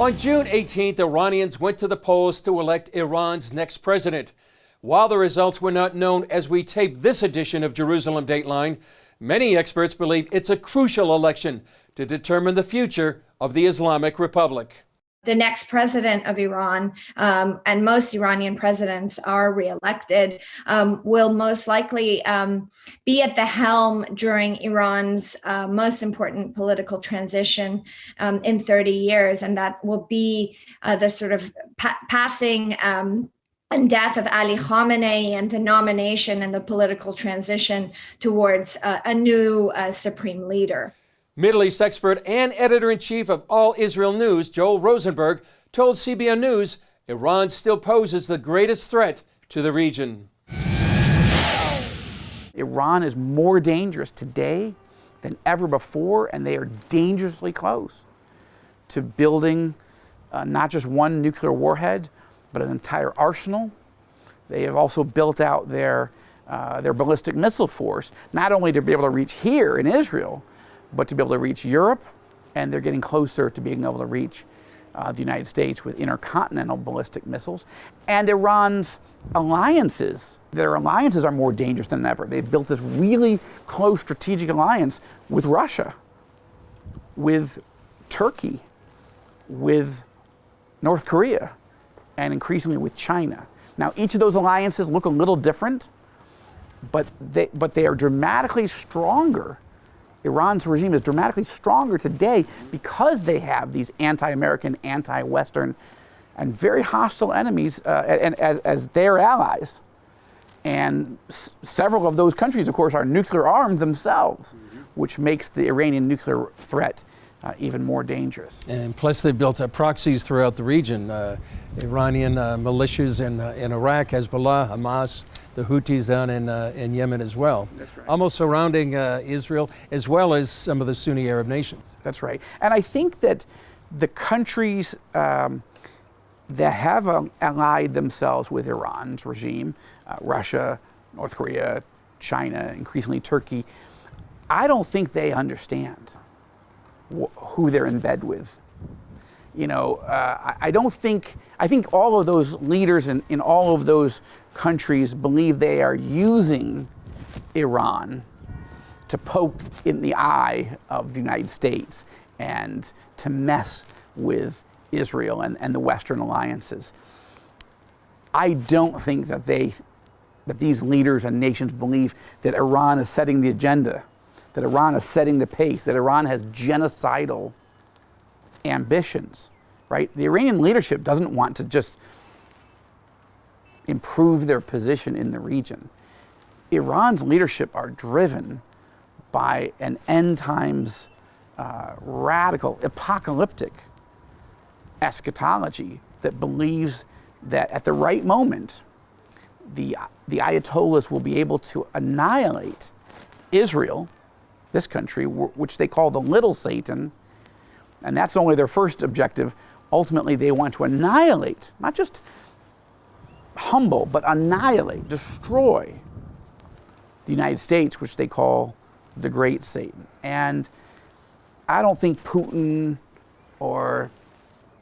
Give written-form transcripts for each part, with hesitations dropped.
On June 18th, Iranians went to the polls to elect Iran's next president. While the results were not known as we tape this edition of Jerusalem Dateline, many experts believe it's a crucial election to determine the future of the Islamic Republic. The next president of Iran, and most Iranian presidents are reelected, will most likely be at the helm during Iran's most important political transition in 30 years. And that will be the sort of passing and death of Ali Khamenei and the nomination and the political transition towards a new supreme leader. Middle East expert and editor-in-chief of All Israel News, Joel Rosenberg, told CBN News Iran still poses the greatest threat to the region. Iran is more dangerous today than ever before, and they are dangerously close to building not just one nuclear warhead, but an entire arsenal. They have also built out their ballistic missile force, not only to be able to reach here in Israel, but to be able to reach Europe, and they're getting closer to being able to reach the United States with intercontinental ballistic missiles. And Iran's alliances, their alliances are more dangerous than ever. They've built this really close strategic alliance with Russia, with Turkey, with North Korea, and increasingly with China. Now, each of those alliances look a little different, but they are dramatically stronger. Iran's regime is dramatically stronger today because they have these anti-American, anti-Western, and very hostile enemies as their allies. And several of those countries, of course, are nuclear armed themselves, which makes the Iranian nuclear threat even more dangerous. And plus they built up proxies throughout the region. Iranian militias in Iraq, Hezbollah, Hamas, the Houthis down in Yemen as well. That's right. Almost surrounding Israel, as well as some of the Sunni Arab nations. That's right. And I think that the countries that have allied themselves with Iran's regime, Russia, North Korea, China, increasingly Turkey, I don't think they understand who they're in bed with. You know, I think all of those leaders in all of those countries believe they are using Iran to poke in the eye of the United States and to mess with Israel and the Western alliances. I don't think that these leaders and nations believe that Iran is setting the agenda, that Iran is setting the pace, that Iran has genocidal ambitions, right? The Iranian leadership doesn't want to just improve their position in the region. Iran's leadership are driven by an end times radical, apocalyptic eschatology that believes that at the right moment, the Ayatollahs will be able to annihilate Israel, this country, which they call the little Satan, and that's only their first objective. Ultimately, they want to annihilate, not just humble, but annihilate, destroy the United States, which they call the great Satan. And I don't think Putin or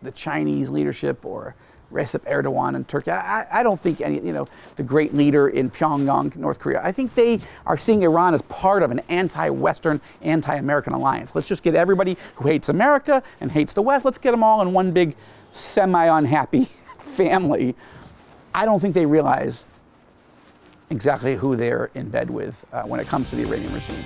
the Chinese leadership or Recep Erdogan in Turkey, I don't think the great leader in Pyongyang, North Korea, I think they are seeing Iran as part of an anti-Western, anti-American alliance. Let's just get everybody who hates America and hates the West, let's get them all in one big semi-unhappy family. I don't think they realize exactly who they're in bed with when it comes to the Iranian regime.